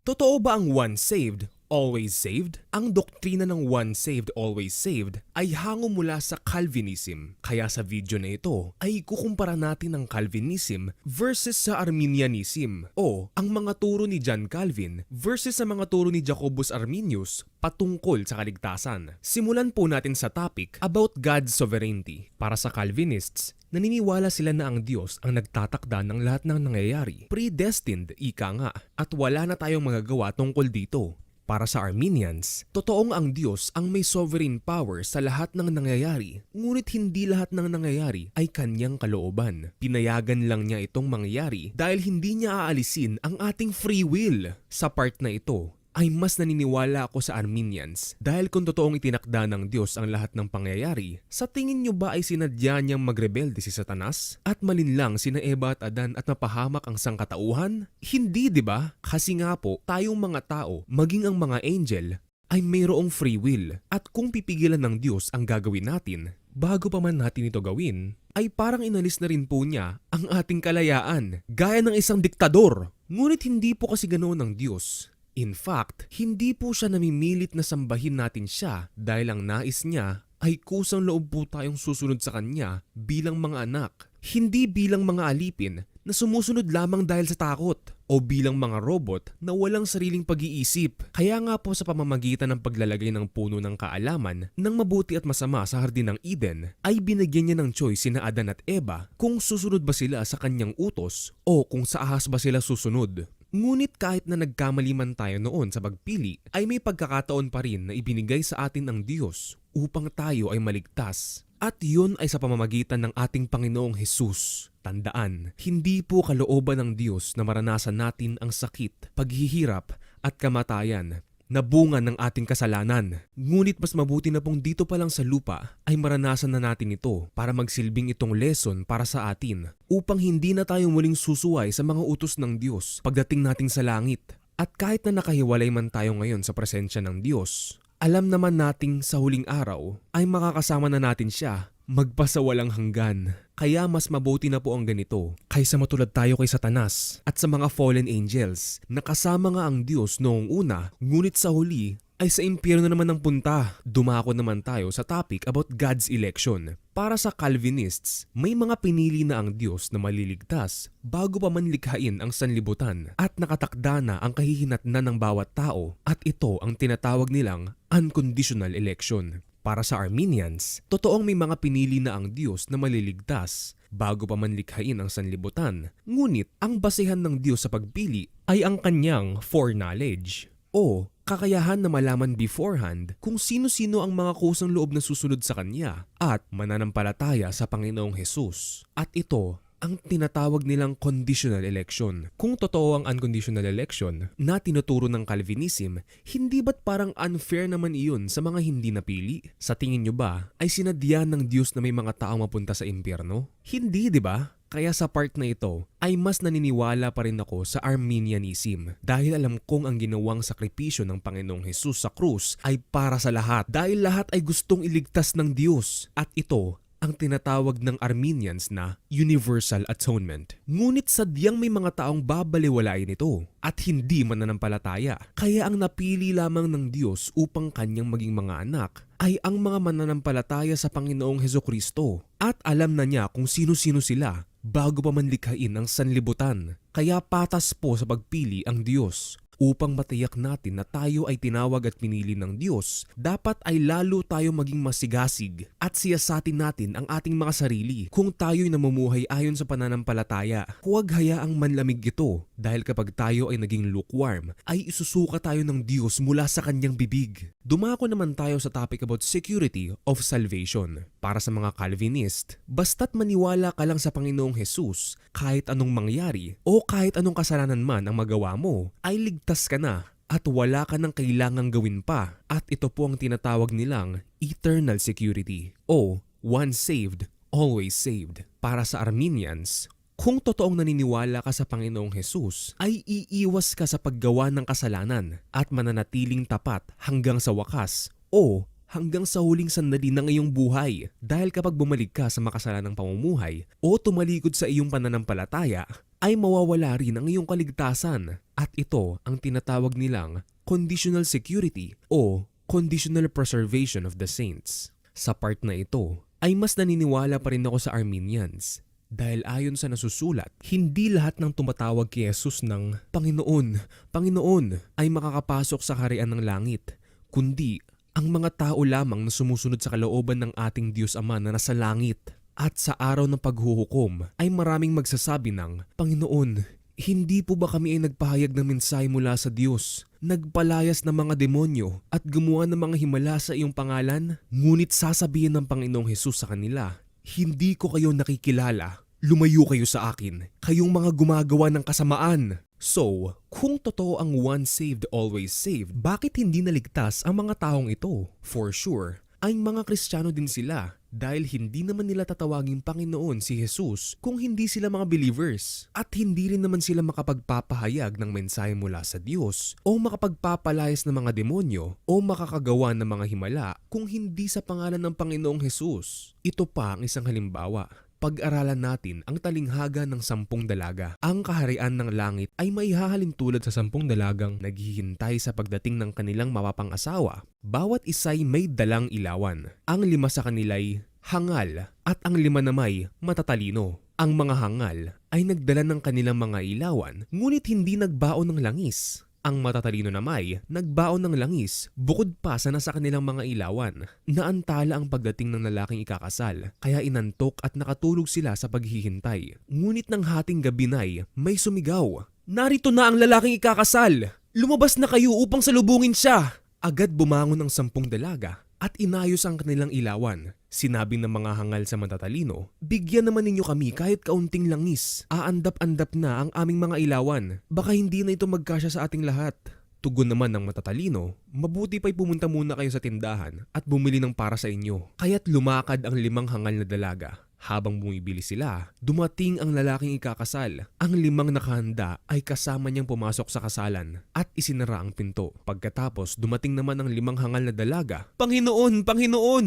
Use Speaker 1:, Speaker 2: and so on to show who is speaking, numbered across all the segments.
Speaker 1: Totoo ba ang once saved, always saved? Ang doktrina ng once saved, always saved ay hango mula sa Calvinism. Kaya sa video na ito ay kukumpara natin ang Calvinism versus sa Arminianism o ang mga turo ni John Calvin versus sa mga turo ni Jacobus Arminius patungkol sa kaligtasan. Simulan po natin sa topic about God's sovereignty. Para sa Calvinists, naniniwala sila na ang Diyos ang nagtatakda ng lahat ng nangyayari. Predestined, ika nga, at wala na tayong magagawa tungkol dito. Para sa Arminians, totoong ang Diyos ang may sovereign power sa lahat ng nangyayari, ngunit hindi lahat ng nangyayari ay kanyang kalooban. Pinayagan lang niya itong mangyari dahil hindi niya aalisin ang ating free will. Sa part na ito, ay mas naniniwala ako sa Arminians dahil kung totoong itinakda ng Diyos ang lahat ng pangyayari, sa tingin nyo ba ay sinadya niyang magrebelde si Satanas at malinlang sina Eva at Adan at mapahamak ang sangkatauhan? Hindi, di ba? Kasi nga po, tayong mga tao, maging ang mga angel, ay mayroong free will at kung pipigilan ng Diyos ang gagawin natin, bago pa man natin ito gawin, ay parang inalis na rin po niya ang ating kalayaan, gaya ng isang diktador. Ngunit hindi po kasi ganoon ng Diyos. In fact, hindi po siya namimilit na sambahin natin siya dahil ang nais niya ay kusang loob po tayong susunod sa kanya bilang mga anak. Hindi bilang mga alipin na sumusunod lamang dahil sa takot o bilang mga robot na walang sariling pag-iisip. Kaya nga po sa pamamagitan ng paglalagay ng puno ng kaalaman ng mabuti at masama sa hardin ng Eden ay binigyan niya ng choice sina Adan at Eva kung susunod ba sila sa kanyang utos o kung sa ahas ba sila susunod. Ngunit kahit na nagkamali man tayo noon sa pagpili, ay may pagkakataon pa rin na ibinigay sa atin ng Diyos upang tayo ay maligtas. At yun ay sa pamamagitan ng ating Panginoong Hesus. Tandaan, hindi po kalooban ng Diyos na maranasan natin ang sakit, paghihirap at kamatayan na bunga ng ating kasalanan. Ngunit mas mabuti na pong dito pa lang sa lupa ay maranasan na natin ito para magsilbing itong lesson para sa atin upang hindi na tayo muling susuway sa mga utos ng Diyos pagdating natin sa langit. At kahit na nakahiwalay man tayo ngayon sa presensya ng Diyos, alam naman nating sa huling araw ay makakasama na natin siya magpasawalang hanggan. Kaya mas mabuti na po ang ganito kaysa matulad tayo kay Satanas at sa mga fallen angels na kasama nga ang Diyos noong una, ngunit sa huli ay sa impyerno naman ang punta. Dumako naman tayo sa topic about God's election. Para sa Calvinists, may mga pinili na ang Diyos na maliligtas bago pa man likhain ang sanlibutan at nakatakda na ang kahihinatnan ng bawat tao at ito ang tinatawag nilang unconditional election. Para sa Arminians, totoong may mga pinili na ang Diyos na maliligtas bago pa man likhain ang sanlibutan. Ngunit ang basehan ng Diyos sa pagpili ay ang kanyang foreknowledge o kakayahan na malaman beforehand kung sino-sino ang mga kusang loob na susunod sa kanya at mananampalataya sa Panginoong Hesus. At ito ang tinatawag nilang conditional election. Kung totoo ang unconditional election na tinuturo ng Calvinism, hindi ba't parang unfair naman iyon sa mga hindi napili? Sa tingin nyo ba ay sinadya ng Diyos na may mga tao mapunta sa impyerno? Hindi, di ba? Kaya sa part na ito ay mas naniniwala pa rin ako sa Arminianism dahil alam kong ang ginawang sakripisyo ng Panginoong Hesus sa krus ay para sa lahat dahil lahat ay gustong iligtas ng Diyos at ito ang tinatawag ng Arminians na Universal Atonement. Ngunit sadyang may mga taong babaliwalain ito at hindi mananampalataya. Kaya ang napili lamang ng Diyos upang kanyang maging mga anak ay ang mga mananampalataya sa Panginoong Hesukristo. At alam na niya kung sino-sino sila bago pa man likhain ang sanlibutan. Kaya patas po sa pagpili ang Diyos. Upang matiyak natin na tayo ay tinawag at pinili ng Diyos, dapat ay lalo tayo maging masigasig at siyasatin natin ang ating mga sarili kung tayo'y namumuhay ayon sa pananampalataya. Huwag hayaang manlamig ito dahil kapag tayo ay naging lukewarm, ay isusuka tayo ng Diyos mula sa kanyang bibig. Dumako naman tayo sa topic about security of salvation. Para sa mga Calvinist, basta't maniwala ka lang sa Panginoong Hesus, kahit anong mangyari o kahit anong kasalanan man ang magawa mo, ay ligtas ka na at wala ka nang kailangang gawin pa. At ito po ang tinatawag nilang eternal security o once saved, always saved. Para sa Arminians, kung totoong naniniwala ka sa Panginoong Hesus, ay iiwas ka sa paggawa ng kasalanan at mananatiling tapat hanggang sa wakas o hanggang sa huling sandali ng iyong buhay. Dahil kapag bumalik ka sa makasalanang pamumuhay o tumalikod sa iyong pananampalataya, ay mawawala rin ang iyong kaligtasan. At ito ang tinatawag nilang conditional security o conditional preservation of the saints. Sa part na ito ay mas naniniwala pa rin ako sa Arminians. Dahil ayon sa nasusulat, hindi lahat ng tumatawag kay Jesus ng Panginoon, Panginoon ay makakapasok sa kaharian ng langit, kundi ang mga tao lamang na sumusunod sa kalooban ng ating Diyos Ama na nasa langit. At sa araw ng paghuhukom ay maraming magsasabi ng, Panginoon, hindi po ba kami ay nagpahayag ng mensahe mula sa Diyos, nagpalayas ng mga demonyo at gumawa ng mga himala sa iyong pangalan? Ngunit sasabihin ng Panginoong Hesus sa kanila, hindi ko kayo nakikilala, lumayo kayo sa akin, kayong mga gumagawa ng kasamaan. So, kung totoo ang once saved, always saved, bakit hindi naligtas ang mga taong ito? For sure, ay mga Kristiyano din sila dahil hindi naman nila tatawaging Panginoon si Jesus kung hindi sila mga believers at hindi rin naman sila makapagpapahayag ng mensahe mula sa Diyos o makapagpapalayas ng mga demonyo o makakagawa ng mga himala kung hindi sa pangalan ng Panginoong Jesus. Ito pa ang isang halimbawa. Pag-aralan natin ang talinghaga ng 10 dalaga. Ang kaharian ng langit ay maihahalin tulad sa 10 dalagang naghihintay sa pagdating ng kanilang mapapang-asawa. Bawat isa'y may dalang ilawan. Ang 5 sa kanila'y hangal at ang 5 nama'y matatalino. Ang mga hangal ay nagdala ng kanilang mga ilawan ngunit hindi nagbaon ng langis. Ang matatalino namay nagbaon ng langis bukod pa sa nasa kanilang mga ilawan. Naantala ang pagdating ng lalaking ikakasal kaya inantok at nakatulog sila sa paghihintay. Ngunit ng hating gabi na'y may sumigaw, "Narito na ang lalaking ikakasal! Lumabas na kayo upang salubungin siya!" Agad bumangon ang 10 dalaga at inayos ang kanilang ilawan. Sinabi ng mga hangal sa matatalino, "Bigyan naman ninyo kami kahit kaunting langis. Aandap-andap na ang aming mga ilawan. Baka hindi na ito magkasya sa ating lahat." Tugon naman ng matatalino, "Mabuti pa'y pumunta muna kayo sa tindahan at bumili ng para sa inyo." Kaya't lumakad ang 5 hangal na dalaga. Habang bumibili sila, dumating ang lalaking ikakasal. Ang 5 nakahanda ay kasama niyang pumasok sa kasalan at isinara ang pinto. Pagkatapos dumating naman ang 5 hangal na dalaga. "Panginoon, Panginoon,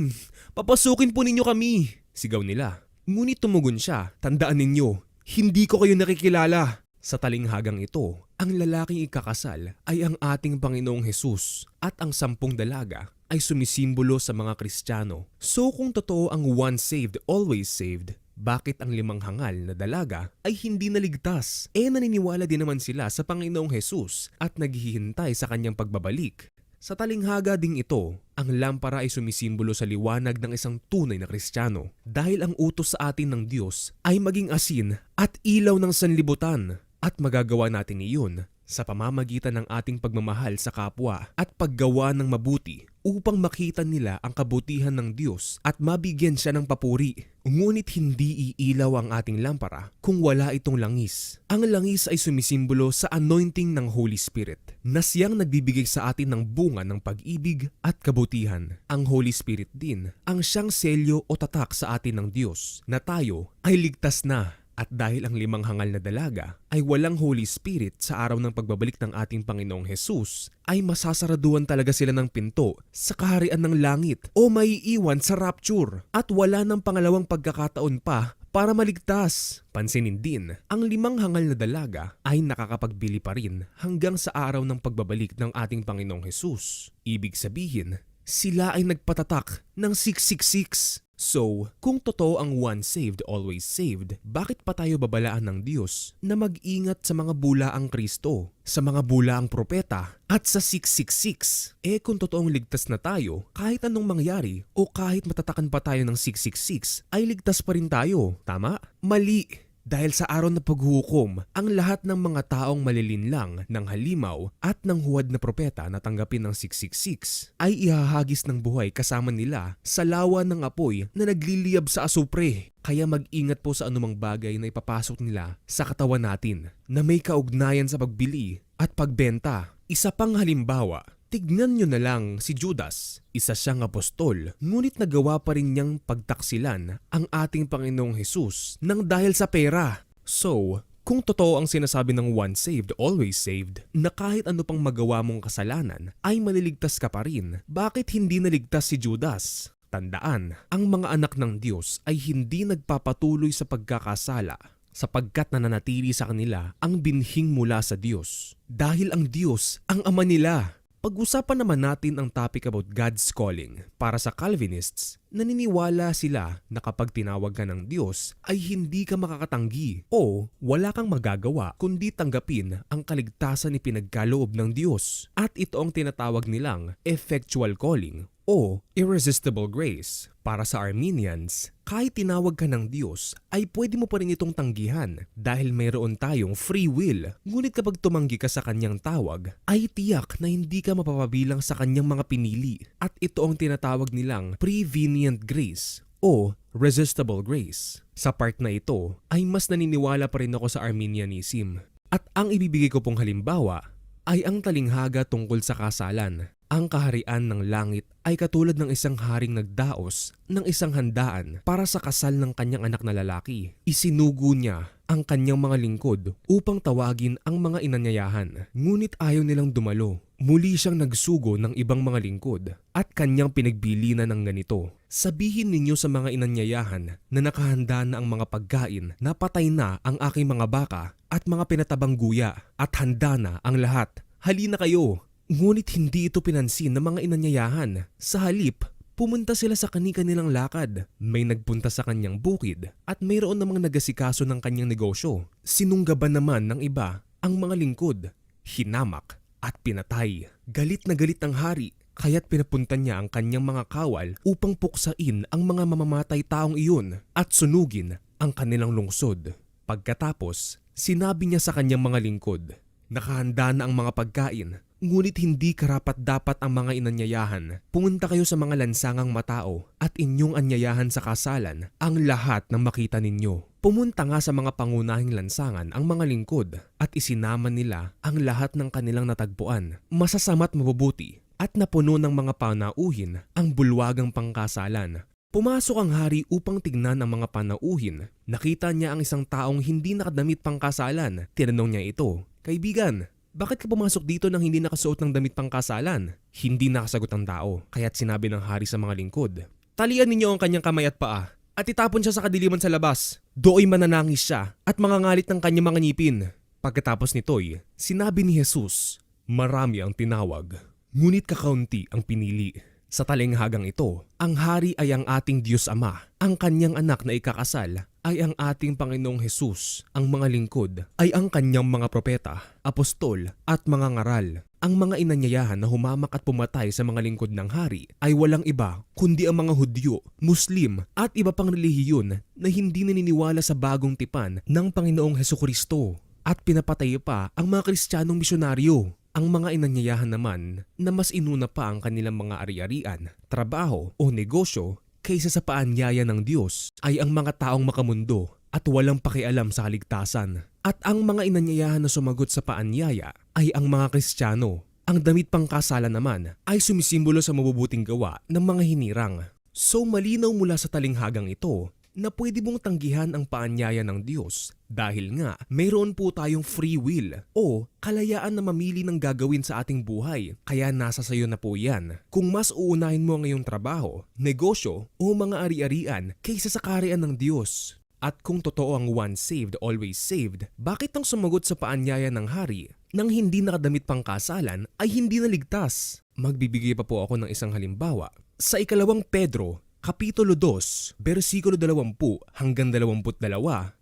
Speaker 1: papasukin po ninyo kami!" sigaw nila. Ngunit tumugon siya, "Tandaan ninyo, hindi ko kayo nakikilala." Sa talinghagang ito, ang lalaking ikakasal ay ang ating Panginoong Hesus at ang 10 dalaga ay sumisimbolo sa mga Kristiyano. So kung totoo ang once saved, always saved, bakit ang 5 hangal na dalaga ay hindi naligtas? Naniniwala din naman sila sa Panginoong Hesus at naghihintay sa kanyang pagbabalik. Sa talinghaga ding ito, ang lampara ay sumisimbolo sa liwanag ng isang tunay na Kristiyano dahil ang utos sa atin ng Diyos ay maging asin at ilaw ng sanlibutan at magagawa natin iyon sa pamamagitan ng ating pagmamahal sa kapwa at paggawa ng mabuti upang makita nila ang kabutihan ng Diyos at mabigyan siya ng papuri. Ngunit hindi iilaw ang ating lampara kung wala itong langis. Ang langis ay sumisimbolo sa anointing ng Holy Spirit na siyang nagbibigay sa atin ng bunga ng pag-ibig at kabutihan. Ang Holy Spirit din ang siyang selyo o tatak sa atin ng Diyos na tayo ay ligtas na. At dahil ang 5 hangal na dalaga ay walang Holy Spirit sa araw ng pagbabalik ng ating Panginoong Hesus, ay masasaraduan talaga sila ng pinto sa kaharian ng langit o maiiwan sa rapture at wala ng pangalawang pagkakataon pa para maligtas. Pansinin din, ang 5 hangal na dalaga ay nakakapagbili pa rin hanggang sa araw ng pagbabalik ng ating Panginoong Hesus. Ibig sabihin, sila ay nagpatatak ng 666. So, kung totoo ang once saved, always saved, bakit pa tayo babalaan ng Diyos na mag-ingat sa mga bulaang Kristo, sa mga bulaang propeta, at sa 666? Kung totoong ligtas na tayo, kahit anong mangyari o kahit matatakan pa tayo ng 666, ay ligtas pa rin tayo. Tama? Mali! Dahil sa araw na paghuhukom, ang lahat ng mga taong malilinlang ng halimaw at ng huwad na propeta na tanggapin ng 666 ay ihahagis ng buhay kasama nila sa lawa ng apoy na nagliliyab sa asupre. Kaya mag-ingat po sa anumang bagay na ipapasok nila sa katawan natin na may kaugnayan sa pagbili at pagbenta. Isa pang halimbawa, tignan nyo na lang si Judas. Isa siyang apostol, ngunit nagawa pa rin niyang pagtaksilan ang ating Panginoong Hesus nang dahil sa pera. So, kung totoo ang sinasabi ng once saved, always saved, na kahit ano pang magawa mong kasalanan ay maliligtas ka pa rin, bakit hindi naligtas si Judas? Tandaan, ang mga anak ng Diyos ay hindi nagpapatuloy sa pagkakasala sapagkat nananatili sa kanila ang binhing mula sa Diyos. Dahil ang Diyos ang Ama nila. Pag-usapan naman natin ang topic about God's calling. Para sa Calvinists, naniniwala sila na kapag tinawag ka ng Diyos ay hindi ka makakatanggi o wala kang magagawa kundi tanggapin ang kaligtasan ni pinagkaloob ng Diyos. At ito ang tinatawag nilang effectual calling o irresistible grace. Para sa Arminians, kahit tinawag ka ng Diyos ay pwede mo pa rin itong tanggihan dahil mayroon tayong free will. Ngunit kapag tumanggi ka sa kanyang tawag, ay tiyak na hindi ka mapapabilang sa kanyang mga pinili. At ito ang tinatawag nilang prevenient grace o resistible grace. Sa part na ito ay mas naniniwala pa rin ako sa Arminianism. At ang ibibigay ko pong halimbawa ay ang talinghaga tungkol sa kasalan. Ang kaharian ng langit ay katulad ng isang haring nagdaos ng isang handaan para sa kasal ng kanyang anak na lalaki. Isinugo niya ang kanyang mga lingkod upang tawagin ang mga inanyayahan. Ngunit ayaw nilang dumalo. Muli siyang nagsugo ng ibang mga lingkod at kanyang pinagbilinan ng ganito. Sabihin ninyo sa mga inanyayahan na nakahanda na ang mga pagkain, napatay na ang aking mga baka at mga pinatabang guya at handa na ang lahat. Halina kayo! Ngunit hindi ito pinansin ng mga inanyayahan. Sa halip, pumunta sila sa kani-kanilang lakad. May nagpunta sa kanyang bukid at mayroon namang nagasikaso ng kanyang negosyo. Sinunggaban naman ng iba ang mga lingkod, hinamak at pinatay. Galit na galit ang hari, kaya't pinapunta niya ang kanyang mga kawal upang puksain ang mga mamamatay taong iyon at sunugin ang kanilang lungsod. Pagkatapos, sinabi niya sa kanyang mga lingkod, nakahanda na ang mga pagkain. Ngunit hindi karapat-dapat ang mga inanyayahan. Pumunta kayo sa mga lansangang matao at inyong anyayahan sa kasalan ang lahat ng makita ninyo. Pumunta nga sa mga pangunahing lansangan ang mga lingkod at isinama nila ang lahat ng kanilang natagpuan. Masasama't mabubuti at napuno ng mga panauhin ang bulwagang pangkasalan. Pumasok ang hari upang tignan ang mga panauhin. Nakita niya ang isang taong hindi nakadamit pangkasalan. Tinanong niya ito, "Kaibigan, bakit ka pumasok dito nang hindi nakasuot ng damit pangkasalan?" Hindi nakasagot ang tao, kaya't sinabi ng hari sa mga lingkod, "Talian ninyo ang kanyang kamay at paa at itapon siya sa kadiliman sa labas. Dooy mananangis siya at mangangalit ng kanyang mga ngipin." Pagkatapos nito'y, sinabi ni Jesus, "Marami ang tinawag, ngunit kakaunti ang pinili." Sa talinghagang ito, ang hari ay ang ating Diyos Ama. Ang kanyang anak na ikakasal ay ang ating Panginoong Hesus. Ang mga lingkod ay ang kanyang mga propeta, apostol at mga ngaral. Ang mga inanyayahan na humamak at pumatay sa mga lingkod ng hari ay walang iba kundi ang mga Hudyo, Muslim at iba pang relihiyon na hindi naniniwala sa bagong tipan ng Panginoong Hesukristo. At pinapatay pa ang mga Kristiyanong misyonaryo. Ang mga inanyayahan naman na mas inuna pa ang kanilang mga ari-arian, trabaho o negosyo kaysa sa paanyaya ng Diyos ay ang mga taong makamundo at walang pakialam sa kaligtasan. At ang mga inanyayahan na sumagot sa paanyaya ay ang mga Kristiyano. Ang damit pangkasalan naman ay sumisimbolo sa mabubuting gawa ng mga hinirang. So malinaw mula sa talinghagang ito na pwede mong tanggihan ang paanyaya ng Diyos dahil nga mayroon po tayong free will o kalayaan na mamili ng gagawin sa ating buhay, kaya nasa sayo na po yan. Kung mas uunahin mo ang iyong trabaho, negosyo o mga ari-arian kaysa sa kaharian ng Diyos. At kung totoo ang once saved, always saved, bakit ang sumagot sa paanyaya ng hari nang hindi nakadamit pangkasalan ay hindi naligtas? Magbibigay pa po ako ng isang halimbawa. Sa 2 Pedro Kapitulo 2, versikulo 20 hanggang 22,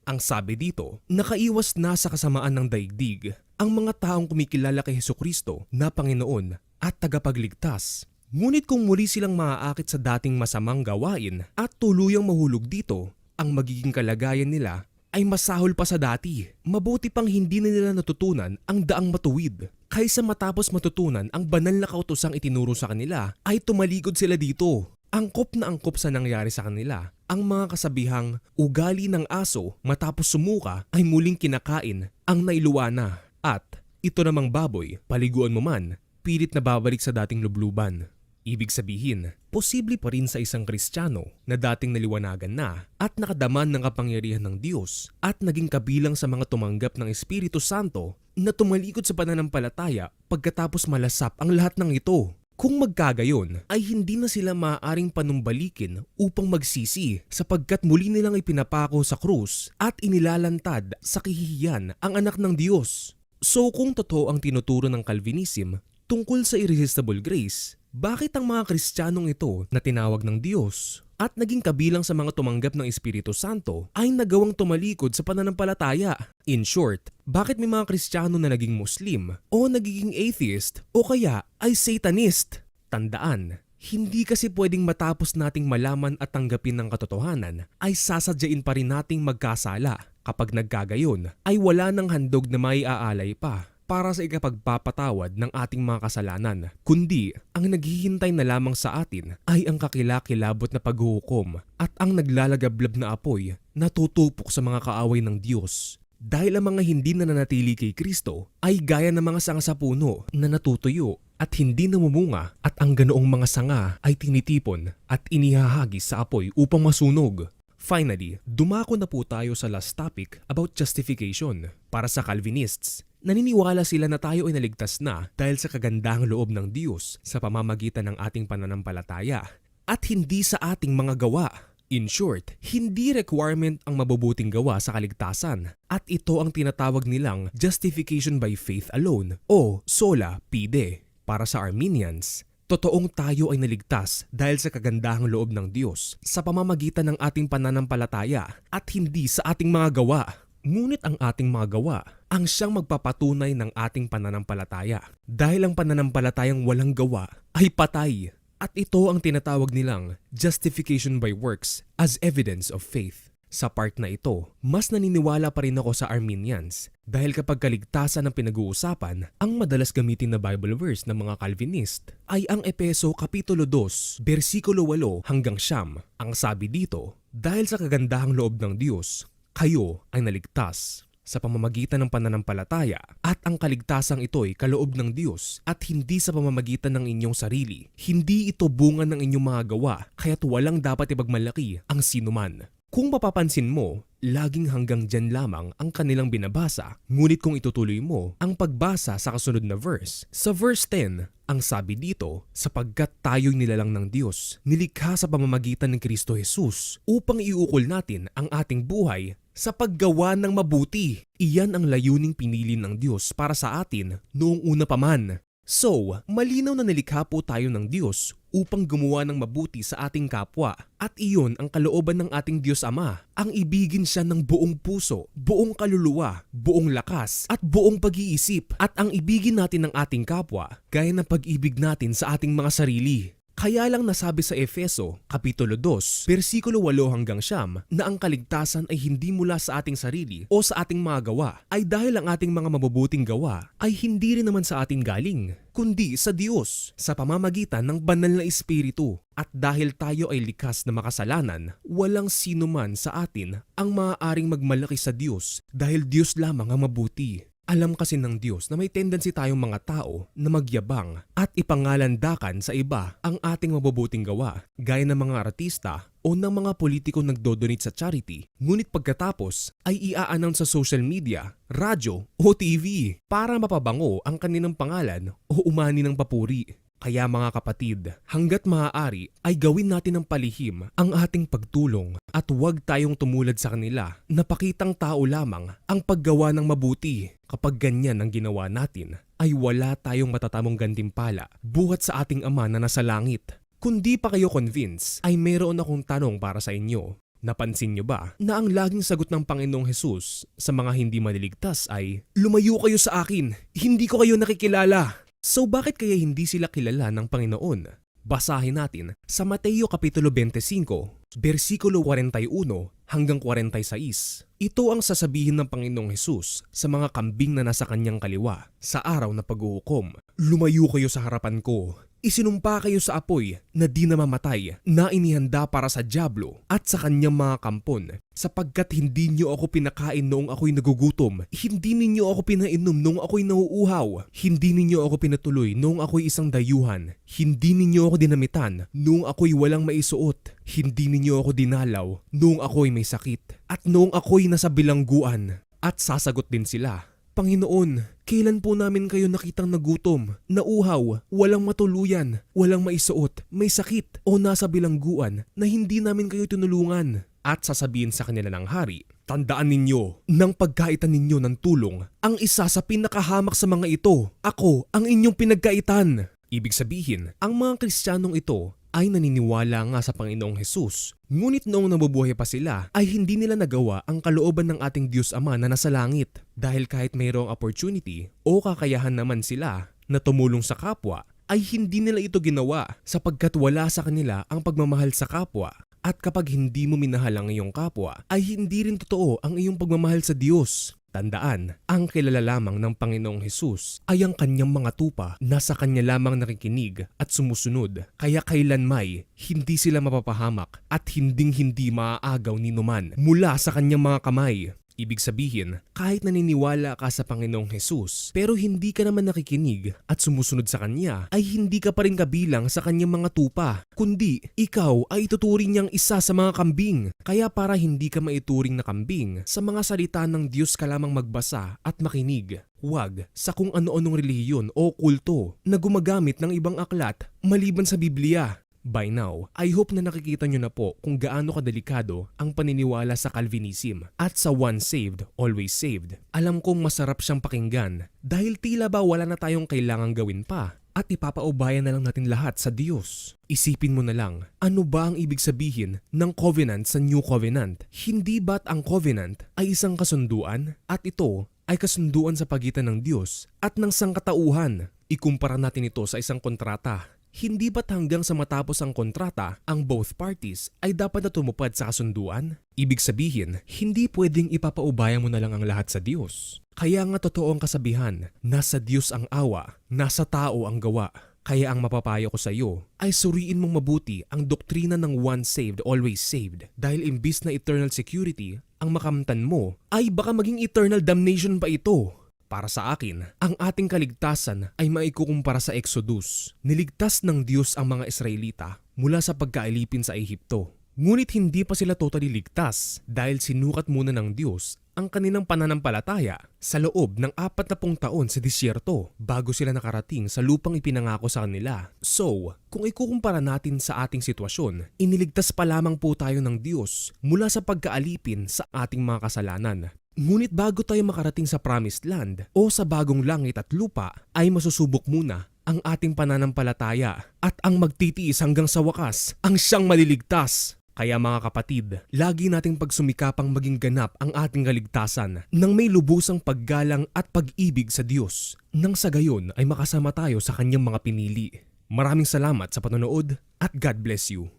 Speaker 1: ang sabi dito, nakaiwas na sa kasamaan ng daigdig ang mga taong kumikilala kay Hesukristo na Panginoon at tagapagligtas. Ngunit kung muli silang maaakit sa dating masamang gawain at tuluyang mahulog dito, ang magiging kalagayan nila ay masahol pa sa dati. Mabuti pang hindi na nila natutunan ang daang matuwid. Kaysa matapos matutunan ang banal na kautosang itinuro sa kanila, ay tumalikod sila dito. Angkop na angkop sa nangyari sa kanila. Ang mga kasabihang ugali ng aso matapos sumuka ay muling kinakain ang nailuwana. At ito namang baboy, paliguan mo man, pilit na babalik sa dating lubluban. Ibig sabihin, posible pa rin sa isang Kristiyano na dating naliwanagan na at nakadaman ng kapangyarihan ng Diyos at naging kabilang sa mga tumanggap ng Espiritu Santo na tumalikod sa pananampalataya pagkatapos malasap ang lahat ng ito. Kung magkagayon ay hindi na sila maaaring panumbalikin upang magsisi sapagkat muli nilang ipinapako sa krus at inilalantad sa kahihiyan ang anak ng Diyos. So kung totoo ang tinuturo ng Calvinism tungkol sa irresistible grace, bakit ang mga Kristiyanong ito na tinawag ng Diyos at naging kabilang sa mga tumanggap ng Espiritu Santo ay nagawang tumalikod sa pananampalataya? In short, bakit may mga Kristiyano na naging Muslim o nagiging atheist o kaya ay Satanist? Tandaan, hindi kasi pwedeng matapos nating malaman at tanggapin ng katotohanan ay sasadyain pa rin nating magkasala. Kapag nagkagayon ay wala nang handog na may aalay pa para sa ikapagpapatawad ng ating mga kasalanan, kundi ang naghihintay na lamang sa atin ay ang kakilakilabot na paghuhukom at ang naglalagablab na apoy na tutupok sa mga kaaway ng Diyos. Dahil ang mga hindi nananatili kay Kristo ay gaya ng mga sanga sa puno na natutuyo at hindi namumunga at ang ganoong mga sanga ay tinitipon at inihahagis sa apoy upang masunog. Finally, dumako na po tayo sa last topic about justification. Para sa Calvinists, naniniwala sila na tayo ay naligtas na dahil sa kagandahang loob ng Diyos sa pamamagitan ng ating pananampalataya at hindi sa ating mga gawa. In short, hindi requirement ang mabubuting gawa sa kaligtasan at ito ang tinatawag nilang justification by faith alone o sola fide. Para sa Arminians, totoong tayo ay naligtas dahil sa kagandahang loob ng Diyos sa pamamagitan ng ating pananampalataya at hindi sa ating mga gawa. Ngunit ang ating mga gawa ang siyang magpapatunay ng ating pananampalataya dahil ang pananampalatayang walang gawa ay patay. At ito ang tinatawag nilang justification by works as evidence of faith. Sa part na ito, mas naniniwala pa rin ako sa Arminians dahil kapag kaligtasan ang pinag-uusapan, ang madalas gamitin na Bible verse ng mga Calvinist ay ang Efeso Kapitulo 2, versikulo 8 hanggang 9. Ang sabi dito, dahil sa kagandahang loob ng Diyos, kayo ay naligtas sa pamamagitan ng pananampalataya at ang kaligtasang ito'y kaloob ng Diyos at hindi sa pamamagitan ng inyong sarili. Hindi ito bunga ng inyong mga gawa kaya't walang dapat ipagmalaki ang sinuman. Kung mapapansin mo, laging hanggang dyan lamang ang kanilang binabasa, ngunit kung itutuloy mo ang pagbasa sa kasunod na verse, sa verse 10, ang sabi dito, sapagkat tayo'y nilalang ng Diyos, nilikha sa pamamagitan ng Kristo Jesus upang iukol natin ang ating buhay sa paggawa ng mabuti. Iyan ang layuning pinili ng Diyos para sa atin noong una pa man. So, malinaw na nilikha po tayo ng Diyos upang gumawa ng mabuti sa ating kapwa at iyon ang kalooban ng ating Diyos Ama. Ang ibigin siya ng buong puso, buong kaluluwa, buong lakas at buong pag-iisip at ang ibigin natin ng ating kapwa gaya ng pag-ibig natin sa ating mga sarili. Kaya lang nasabi sa Efeso, Kapitulo 2, versikulo 8 hanggang 9 na ang kaligtasan ay hindi mula sa ating sarili o sa ating mga gawa ay dahil ang ating mga mabubuting gawa ay hindi rin naman sa ating galing, kundi sa Diyos sa pamamagitan ng banal na Espiritu. At dahil tayo ay likas na makasalanan, walang sino man sa atin ang maaaring magmalaki sa Diyos dahil Diyos lamang ang mabuti. Alam kasi ng Diyos na may tendency tayong mga tao na magyabang at ipangalandakan sa iba ang ating mabubuting gawa, gaya ng mga artista o ng mga politiko nagdodonate sa charity, ngunit pagkatapos ay i-a-announce sa social media, radyo o TV para mapabango ang kanilang pangalan o umani ng papuri. Kaya mga kapatid, hanggat maaari ay gawin natin ng palihim ang ating pagtulong at huwag tayong tumulad sa kanila na pakitang tao lamang ang paggawa ng mabuti. Kapag ganyan ang ginawa natin, ay wala tayong matatamong gantimpala buhat sa ating Ama na nasa langit. Kung di pa kayo convinced, ay mayroon akong tanong para sa inyo. Napansin nyo ba na ang laging sagot ng Panginoong Hesus sa mga hindi maliligtas ay, "Lumayo kayo sa akin, hindi ko kayo nakikilala." So bakit kaya hindi sila kilala ng Panginoon? Basahin natin sa Mateo Kapitulo 25, versikulo 41 hanggang 46. Ito ang sasabihin ng Panginoong Hesus sa mga kambing na nasa kanyang kaliwa sa araw na paghuhukom. "Lumayo kayo sa harapan ko. Isinumpa kayo sa apoy na di namamatay na inihanda para sa dyablo at sa kanyang mga kampon, sapagkat hindi niyo ako pinakain noong ako'y nagugutom, hindi ninyo ako pinainom noong ako'y nauuhaw, hindi ninyo ako pinatuloy noong ako'y isang dayuhan, hindi ninyo ako dinamitan noong ako'y walang maisuot, hindi ninyo ako dinalaw noong ako'y may sakit, at noong ako'y nasa bilangguan." At sasagot din sila, Panginoon, kailan po namin kayo nakitang nagutom, nauhaw, walang matuluyan, walang maisuot, may sakit o nasa bilangguan na hindi namin kayo tinulungan? At sasabihin sa kanila ng hari, tandaan ninyo, nang pagkaitan ninyo ng tulong, ang isa sa pinakahamak sa mga ito, ako ang inyong pinagkaitan. Ibig sabihin, ang mga Kristiyanong ito ay naniniwala nga sa Panginoong Hesus. Ngunit noong nabubuhay pa sila ay hindi nila nagawa ang kalooban ng ating Diyos Ama na nasa langit. Dahil kahit mayroong opportunity o kakayahan naman sila na tumulong sa kapwa, ay hindi nila ito ginawa sapagkat wala sa kanila ang pagmamahal sa kapwa. At kapag hindi mo minahal ang iyong kapwa, ay hindi rin totoo ang iyong pagmamahal sa Diyos. Tandaan, ang kilala lamang ng Panginoong Hesus ay ang kanyang mga tupa na sa kanya lamang nakikinig at sumusunod. Kaya kailanmay, hindi sila mapapahamak at hinding-hindi maaagaw ni numan mula sa kanyang mga kamay. Ibig sabihin, kahit naniniwala ka sa Panginoong Hesus pero hindi ka naman nakikinig at sumusunod sa Kanya, ay hindi ka pa rin kabilang sa Kanyang mga tupa, kundi ikaw ay ituturing niyang isa sa mga kambing. Kaya para hindi ka maituring na kambing, sa mga salita ng Diyos ka lamang magbasa at makinig. Huwag sa kung ano-anong relihiyon o kulto na gumagamit ng ibang aklat maliban sa Biblia. By now, I hope na nakikita nyo na po kung gaano kadelikado ang paniniwala sa Calvinism at sa once saved, always saved. Alam kong masarap siyang pakinggan dahil tila ba wala na tayong kailangang gawin pa at ipapaubayan na lang natin lahat sa Diyos. Isipin mo na lang, ano ba ang ibig sabihin ng covenant sa New Covenant? Hindi ba't ang covenant ay isang kasunduan at ito ay kasunduan sa pagitan ng Diyos at ng sangkatauhan? Ikumpara natin ito sa isang kontrata. Hindi ba't hanggang sa matapos ang kontrata, ang both parties ay dapat na tumupad sa kasunduan? Ibig sabihin, hindi pwedeng ipapaubayan mo na lang ang lahat sa Diyos. Kaya nga totoo ang kasabihan, nasa Diyos ang awa, nasa tao ang gawa. Kaya ang mapapayo ko sa iyo ay suriin mong mabuti ang doktrina ng once saved, always saved. Dahil imbis na eternal security, ang makamtan mo ay baka maging eternal damnation pa ito. Para sa akin, ang ating kaligtasan ay maikukumpara sa Exodus. Niligtas ng Diyos ang mga Israelita mula sa pagkailipin sa Ehipto. Ngunit hindi pa sila totally ligtas dahil sinukat muna ng Diyos ang kanilang pananampalataya sa loob ng 40 taon sa disyerto bago sila nakarating sa lupang ipinangako sa kanila. So, kung ikukumpara natin sa ating sitwasyon, iniligtas pa lamang po tayo ng Diyos mula sa pagkaalipin sa ating mga kasalanan. Ngunit bago tayo makarating sa promised land o sa bagong langit at lupa, ay masusubok muna ang ating pananampalataya at ang magtitiis hanggang sa wakas ang siyang maliligtas. Kaya mga kapatid, lagi nating pagsumikapang maging ganap ang ating kaligtasan nang may lubusang paggalang at pag-ibig sa Diyos. Nang sa gayon ay makasama tayo sa kanyang mga pinili. Maraming salamat sa panonood at God bless you.